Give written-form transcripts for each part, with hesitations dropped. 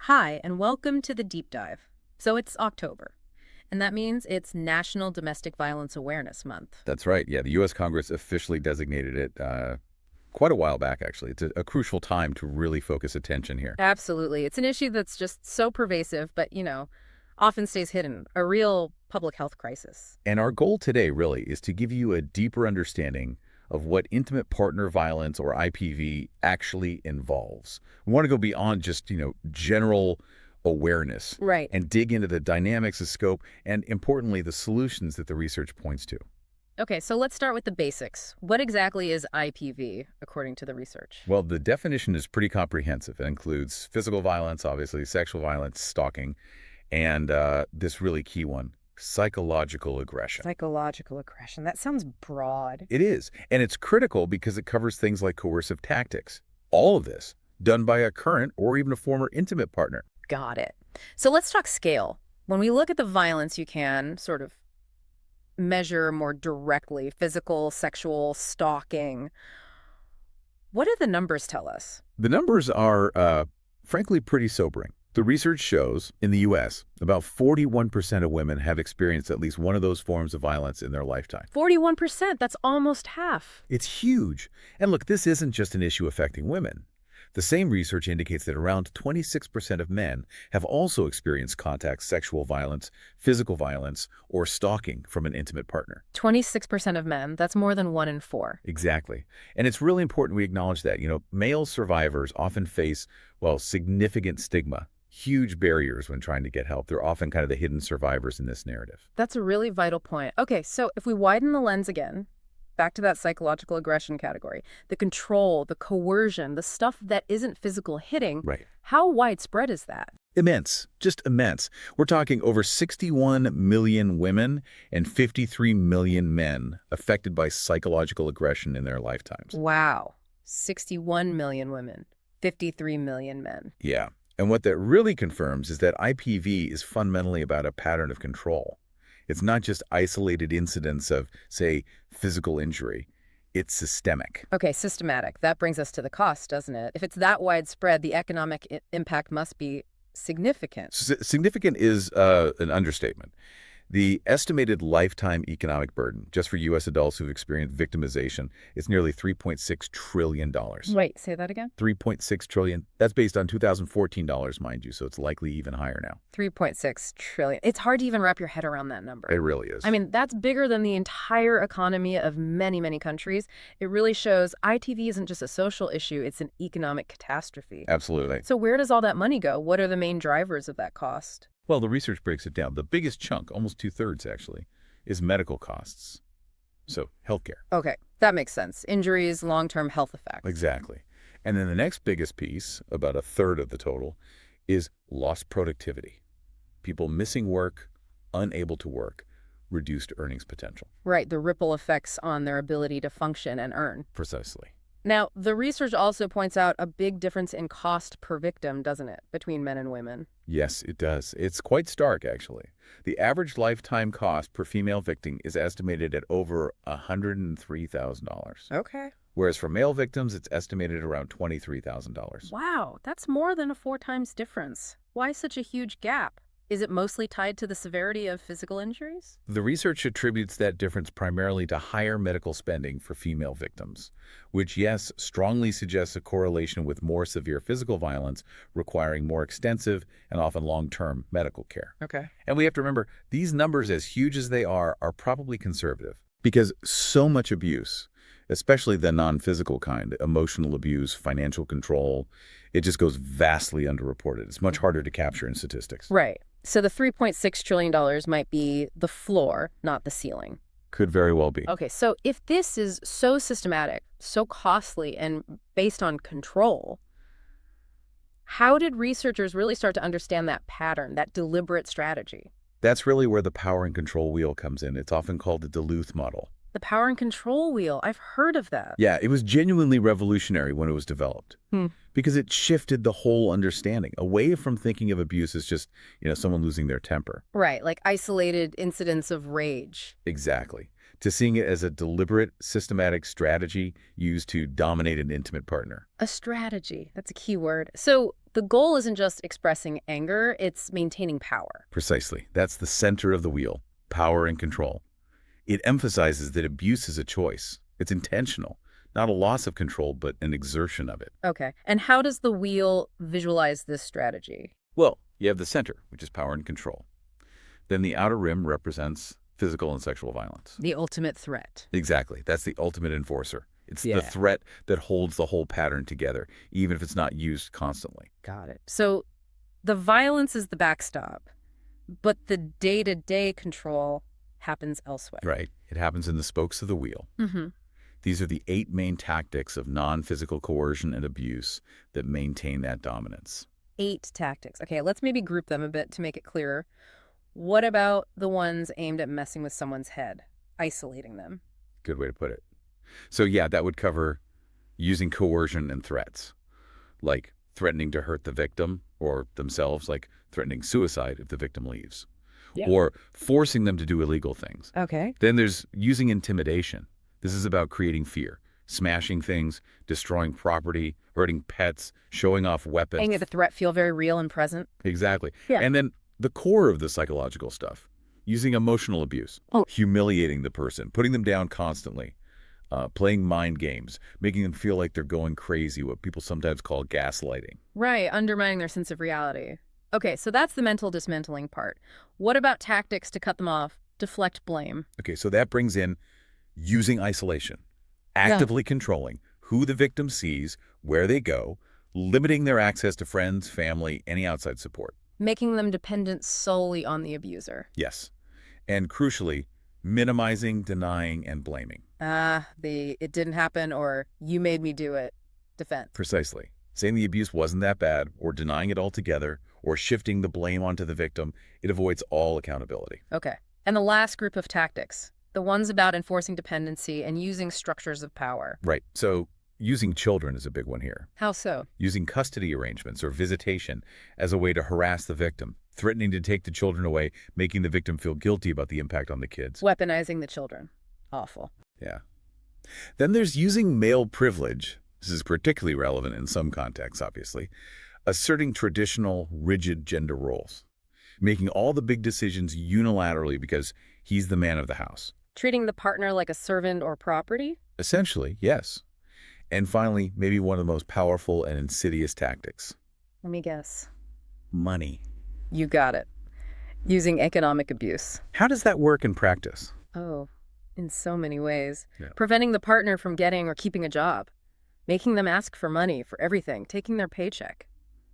Hi, and welcome to the deep dive. So it's October, and that means it's National Domestic Violence Awareness Month. That's right. Yeah, the U.S. Congress officially designated it quite a while back, actually. It's a crucial time to really focus attention here. Absolutely. It's an issue that's just so pervasive, but, often stays hidden, a real public health crisis. And our goal today, really, is to give you a deeper understanding of what intimate partner violence, or IPV, actually involves. We want to go beyond just, general awareness Right. and dig into the dynamics, the scope, and importantly, the solutions that the research points to. Okay, so let's start with the basics. What exactly is IPV, according to the research? Well, the definition is pretty comprehensive. It includes physical violence, obviously, sexual violence, stalking, and this really key one, psychological aggression. Psychological aggression. That sounds broad. It is, and it's critical because it covers things like coercive tactics. All of this done by a current or even a former intimate partner. Got it. So let's talk scale. When we look at the violence, you can sort of measure more directly physical, sexual, stalking. What do the numbers tell us? The numbers are, frankly, pretty sobering. The research shows in the U.S., about 41% of women have experienced at least one of those forms of violence in their lifetime. 41%, that's almost half. It's huge. And look, this isn't just an issue affecting women. The same research indicates that around 26% of men have also experienced contact sexual violence, physical violence, or stalking from an intimate partner. 26% of men, that's more than 1 in 4. Exactly. And it's really important we acknowledge that. Male survivors often face, well, significant stigma, huge barriers when trying to get help. They're often kind of the hidden survivors in this narrative. That's a really vital point. Okay, so if we widen the lens again, back to that psychological aggression category, the control, the coercion, the stuff that isn't physical hitting, Right. how widespread is that? Immense, just immense. We're talking over 61 million women and 53 million men affected by psychological aggression in their lifetimes. Wow. 61 million women, 53 million men. Yeah. And what that really confirms is that IPV is fundamentally about a pattern of control. It's not just isolated incidents of, say, physical injury. It's systemic. Okay, systematic. That brings us to the cost, doesn't it? If it's that widespread, the economic impact must be significant. Significant is an understatement. The estimated lifetime economic burden, just for U.S. adults who've experienced victimization, is nearly $3.6 trillion. Wait, say that again? 3.6 trillion. That's based on 2014 dollars, mind you, so it's likely even higher now. 3.6 trillion. It's hard to even wrap your head around that number. It really is. I mean, that's bigger than the entire economy of many, many countries. It really shows ITV isn't just a social issue, it's an economic catastrophe. Absolutely. So where does all that money go? What are the main drivers of that cost? Well, the research breaks it down. The biggest chunk, almost two-thirds actually, is medical costs. So healthcare. Okay, that makes sense. Injuries, long-term health effects. Exactly. And then the next biggest piece, about a third of the total, is lost productivity. People missing work, unable to work, reduced earnings potential. Right, the ripple effects on their ability to function and earn. Precisely. Now, the research also points out a big difference in cost per victim, doesn't it, between men and women? Yes, it does. It's quite stark, actually. The average lifetime cost per female victim is estimated at over $103,000. Okay. Whereas for male victims, it's estimated around $23,000. Wow, that's more than a 4 times difference. Why such a huge gap? Is it mostly tied to the severity of physical injuries? The research attributes that difference primarily to higher medical spending for female victims, which, yes, strongly suggests a correlation with more severe physical violence requiring more extensive and often long-term medical care. Okay. And we have to remember, these numbers, as huge as they are probably conservative because so much abuse, especially the non-physical kind, emotional abuse, financial control, it just goes vastly underreported. It's much harder to capture in statistics. Right. So the $3.6 trillion might be the floor, not the ceiling. Could very well be. Okay, so if this is so systematic, so costly, and based on control, how did researchers really start to understand that pattern, that deliberate strategy? That's really where the power and control wheel comes in. It's often called the Duluth model. The power and control wheel, I've heard of that. Yeah, it was genuinely revolutionary when it was developed because it shifted the whole understanding away from thinking of abuse as just, someone losing their temper. Right, like isolated incidents of rage. Exactly. To seeing it as a deliberate, systematic strategy used to dominate an intimate partner. A strategy, that's a key word. So the goal isn't just expressing anger, it's maintaining power. Precisely. That's the center of the wheel, power and control. It emphasizes that abuse is a choice. It's intentional, not a loss of control, but an exertion of it. Okay. And how does the wheel visualize this strategy? Well, you have the center, which is power and control. Then the outer rim represents physical and sexual violence. The ultimate threat. Exactly. That's the ultimate enforcer. It's Yeah. the threat that holds the whole pattern together, even if it's not used constantly. Got it. So the violence is the backstop, but the day-to-day control happens elsewhere. Right. It happens in the spokes of the wheel. Mm-hmm. These are the 8 main tactics of non-physical coercion and abuse that maintain that dominance. 8 tactics. Okay, let's maybe group them a bit to make it clearer. What about the ones aimed at messing with someone's head, isolating them? Good way to put it. So yeah, that would cover using coercion and threats, like threatening to hurt the victim or themselves, like threatening suicide if the victim leaves, Yeah. or forcing them to do illegal things. Okay. Then there's using intimidation. This is about creating fear, smashing things, destroying property, hurting pets, showing off weapons. Making the threat feel very real and present. Exactly. Yeah. And then the core of the psychological stuff, using emotional abuse, humiliating the person, putting them down constantly, playing mind games, making them feel like they're going crazy, what people sometimes call gaslighting. Right, undermining their sense of reality. Okay, so that's the mental dismantling part. What about tactics to cut them off, deflect blame? Okay, so that brings in using isolation, actively controlling who the victim sees, where they go, limiting their access to friends, family, any outside support. Making them dependent solely on the abuser. Yes. And crucially, minimizing, denying, and blaming. The "it didn't happen" or "you made me do it" defense. Precisely. Saying the abuse wasn't that bad, or denying it altogether, or shifting the blame onto the victim, it avoids all accountability. Okay. And the last group of tactics, the ones about enforcing dependency and using structures of power. Right. So using children is a big one here. How so? Using custody arrangements or visitation as a way to harass the victim, threatening to take the children away, making the victim feel guilty about the impact on the kids. Weaponizing the children. Awful. Yeah. Then there's using male privilege. This is particularly relevant in some contexts, obviously. Asserting traditional, rigid gender roles. Making all the big decisions unilaterally because he's the man of the house. Treating the partner like a servant or property? Essentially, yes. And finally, maybe one of the most powerful and insidious tactics. Let me guess. Money. You got it. Using economic abuse. How does that work in practice? Oh, in so many ways. Yeah. Preventing the partner from getting or keeping a job. Making them ask for money for everything. Taking their paycheck.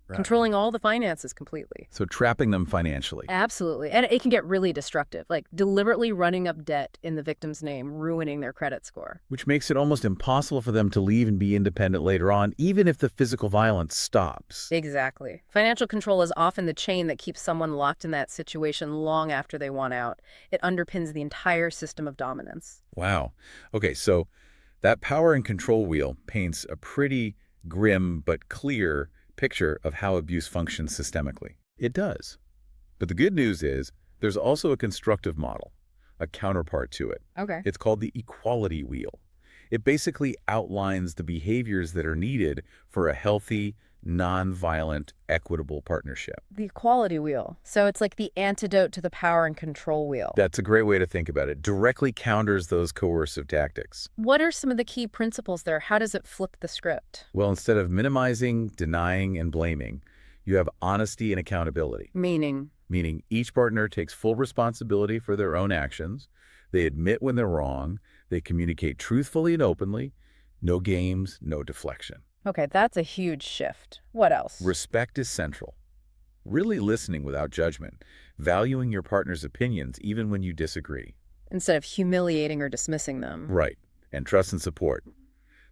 Right. Controlling all the finances completely. So trapping them financially. Absolutely. And it can get really destructive, like deliberately running up debt in the victim's name, ruining their credit score. Which makes it almost impossible for them to leave and be independent later on, even if the physical violence stops. Exactly. Financial control is often the chain that keeps someone locked in that situation long after they want out. It underpins the entire system of dominance. Wow. Okay, so that power and control wheel paints a pretty grim but clear picture of how abuse functions systemically. It does. But the good news is there's also a constructive model, a counterpart to it. Okay. It's called the equality wheel. It basically outlines the behaviors that are needed for a healthy, non-violent, equitable partnership. The equality wheel. So it's like the antidote to the power and control wheel. That's a great way to think about it. Directly counters those coercive tactics. What are some of the key principles there? How does it flip the script? Well, instead of minimizing, denying, and blaming, you have honesty and accountability. Meaning Each partner takes full responsibility for their own actions. They admit when they're wrong. They communicate truthfully and openly. No games, no deflection. okay, that's a huge shift. What else? Respect is central. Really listening without judgment. Valuing your partner's opinions even when you disagree. Instead of humiliating or dismissing them. Right. And trust and support.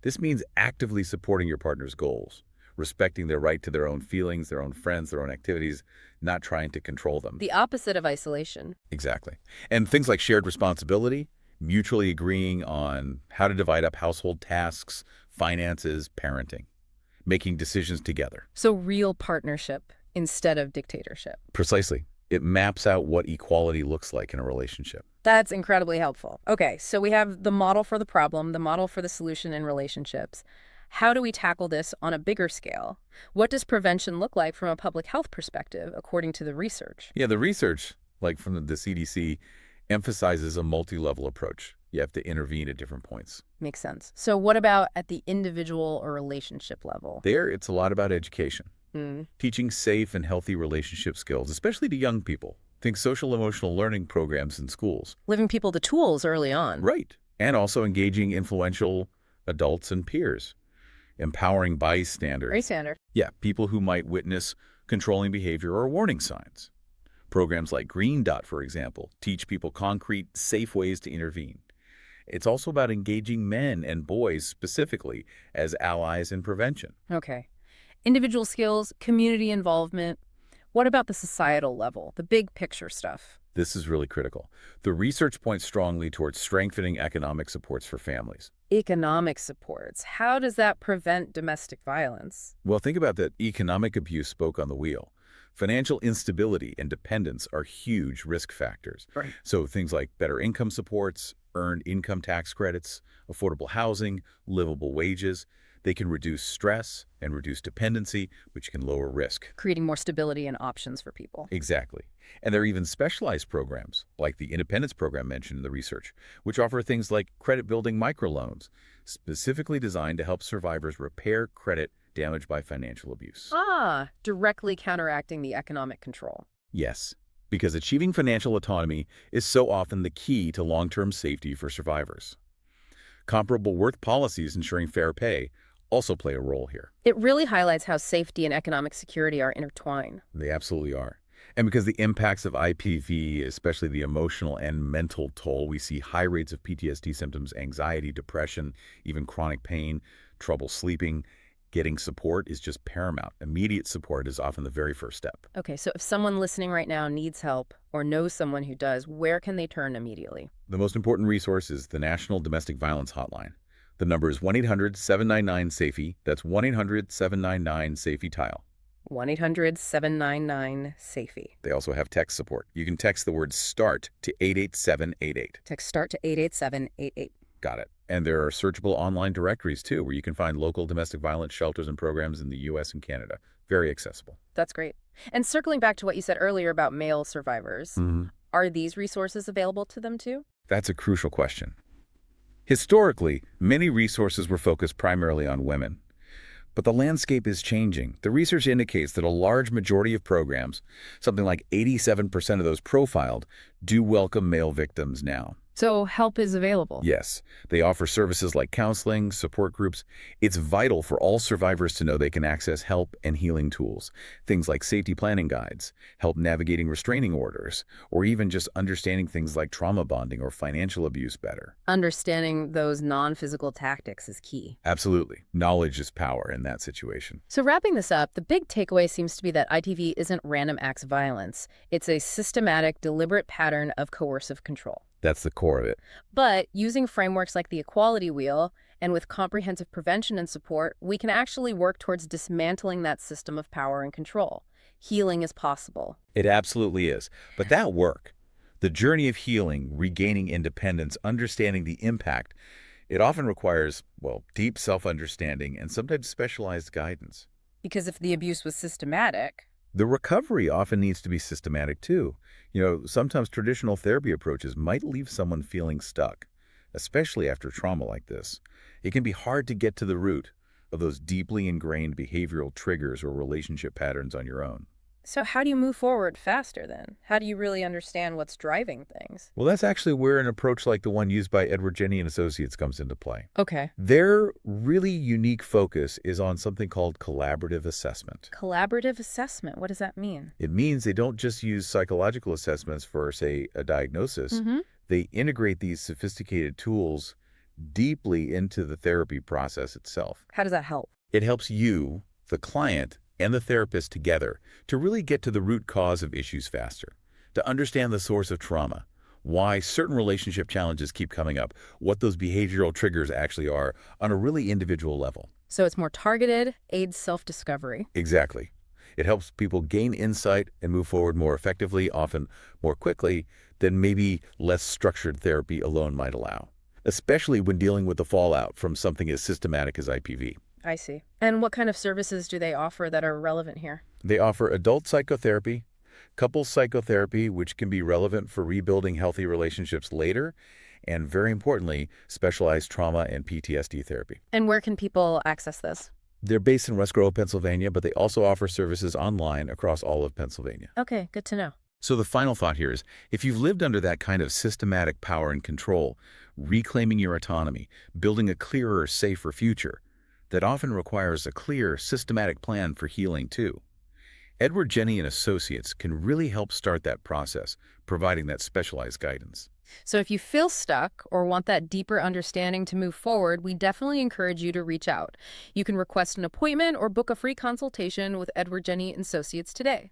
This means actively supporting your partner's goals. Respecting their right to their own feelings, their own friends, their own activities, not trying to control them. The opposite of isolation. Exactly. And things like shared responsibility, mutually agreeing on how to divide up household tasks, finances, parenting, making decisions together. So real partnership instead of dictatorship. Precisely. It maps out what equality looks like in a relationship. That's incredibly helpful. Okay, so we have the model for the problem, the model for the solution in relationships. How do we tackle this on a bigger scale? What does prevention look like from a public health perspective, according to the research? Yeah, the research, like from the CDC, emphasizes a multi-level approach. You have to intervene at different points. Makes sense. So what about at the individual or relationship level? There, it's a lot about education, Hmm. teaching safe and healthy relationship skills, especially to young people. Think social emotional learning programs in schools. Giving people the tools early on. Right. And also engaging influential adults and peers, empowering Very bystanders. standard. Yeah, people who might witness controlling behavior or warning signs. Programs like Green Dot, for example, teach people concrete, safe ways to intervene. It's also about engaging men and boys specifically as allies in prevention. Okay. Individual skills, community involvement. What about the societal level, the big picture stuff? This is really critical. The research points strongly towards strengthening economic supports for families. Economic supports. How does that prevent domestic violence? Well, think about that economic abuse spoke on the wheel. Financial instability and dependence are huge risk factors. Right. So things like better income supports, earned income tax credits, affordable housing, livable wages, they can reduce stress and reduce dependency, which can lower risk. Creating more stability and options for people. Exactly. And there are even specialized programs, like the Independence Program mentioned in the research, which offer things like credit-building microloans, specifically designed to help survivors repair credit damaged by financial abuse. Ah, directly counteracting the economic control. Yes, because achieving financial autonomy is so often the key to long-term safety for survivors. Comparable worth policies ensuring fair pay also play a role here. It really highlights how safety and economic security are intertwined. They absolutely are. And because the impacts of IPV, especially the emotional and mental toll, we see high rates of PTSD symptoms, anxiety, depression, even chronic pain, trouble sleeping. Getting support is just paramount. Immediate support is often the very first step. Okay, so if someone listening right now needs help or knows someone who does, where can they turn immediately? The most important resource is the National Domestic Violence Hotline. The number is 1-800-799-SAFEY. That's 1-800-799-SAFEY-TILE. 1-800-799-SAFEY. They also have text support. You can text the word START to 88788. Text START to 88788. Got it. And there are searchable online directories, too, where you can find local domestic violence shelters and programs in the U.S. and Canada. Very accessible. That's great. And circling back to what you said earlier about male survivors, are these resources available to them too? That's a crucial question. Historically, many resources were focused primarily on women. But the landscape is changing. The research indicates that a large majority of programs, something like 87% of those profiled, do welcome male victims now. So help is available. Yes, they offer services like counseling, support groups. It's vital for all survivors to know they can access help and healing tools, things like safety planning guides, help navigating restraining orders, or even just understanding things like trauma bonding or financial abuse better. Understanding those non-physical tactics is key. Absolutely. Knowledge is power in that situation. So wrapping this up, the big takeaway seems to be that ITV isn't random acts of violence. It's a systematic, deliberate pattern of coercive control. That's the core of it. But using frameworks like the equality wheel and with comprehensive prevention and support, we can actually work towards dismantling that system of power and control. Healing is possible. It absolutely is. But that work, the journey of healing, regaining independence, understanding the impact, it often requires, well, deep self-understanding and sometimes specialized guidance. Because if the abuse was systematic, The recovery often needs to be systematic too. Sometimes traditional therapy approaches might leave someone feeling stuck, especially after trauma like this. It can be hard to get to the root of those deeply ingrained behavioral triggers or relationship patterns on your own. so how do you move forward faster then? How do you really understand what's driving things? Well, that's actually where an approach like the one used by Edward Jenny and Associates comes into play. Okay. Their really unique focus is on something called collaborative assessment. Collaborative assessment, what does that mean? It means they don't just use psychological assessments for, say, a diagnosis. They integrate these sophisticated tools deeply into the therapy process itself. How does that help? It helps you, the client, and the therapist together to really get to the root cause of issues faster, to understand the source of trauma, why certain relationship challenges keep coming up, what those behavioral triggers actually are on a really individual level. So it's more targeted, aids self-discovery. Exactly. It helps people gain insight and move forward more effectively, often more quickly, than maybe less structured therapy alone might allow, especially when dealing with the fallout from something as systematic as IPV. I see. And what kind of services do they offer that are relevant here? They offer adult psychotherapy, couples psychotherapy, which can be relevant for rebuilding healthy relationships later, and very importantly, specialized trauma and PTSD therapy. And where can people access this? They're based in West Grove, Pennsylvania, but they also offer services online across all of Pennsylvania. Okay, good to know. So the final thought here is, if you've lived under that kind of systematic power and control, reclaiming your autonomy, building a clearer, safer future, that often requires a clear, systematic plan for healing too. Edward Jenny and Associates can really help start that process, providing that specialized guidance. So if you feel stuck or want that deeper understanding to move forward, we definitely encourage you to reach out. You can request an appointment or book a free consultation with Edward Jenny and Associates today.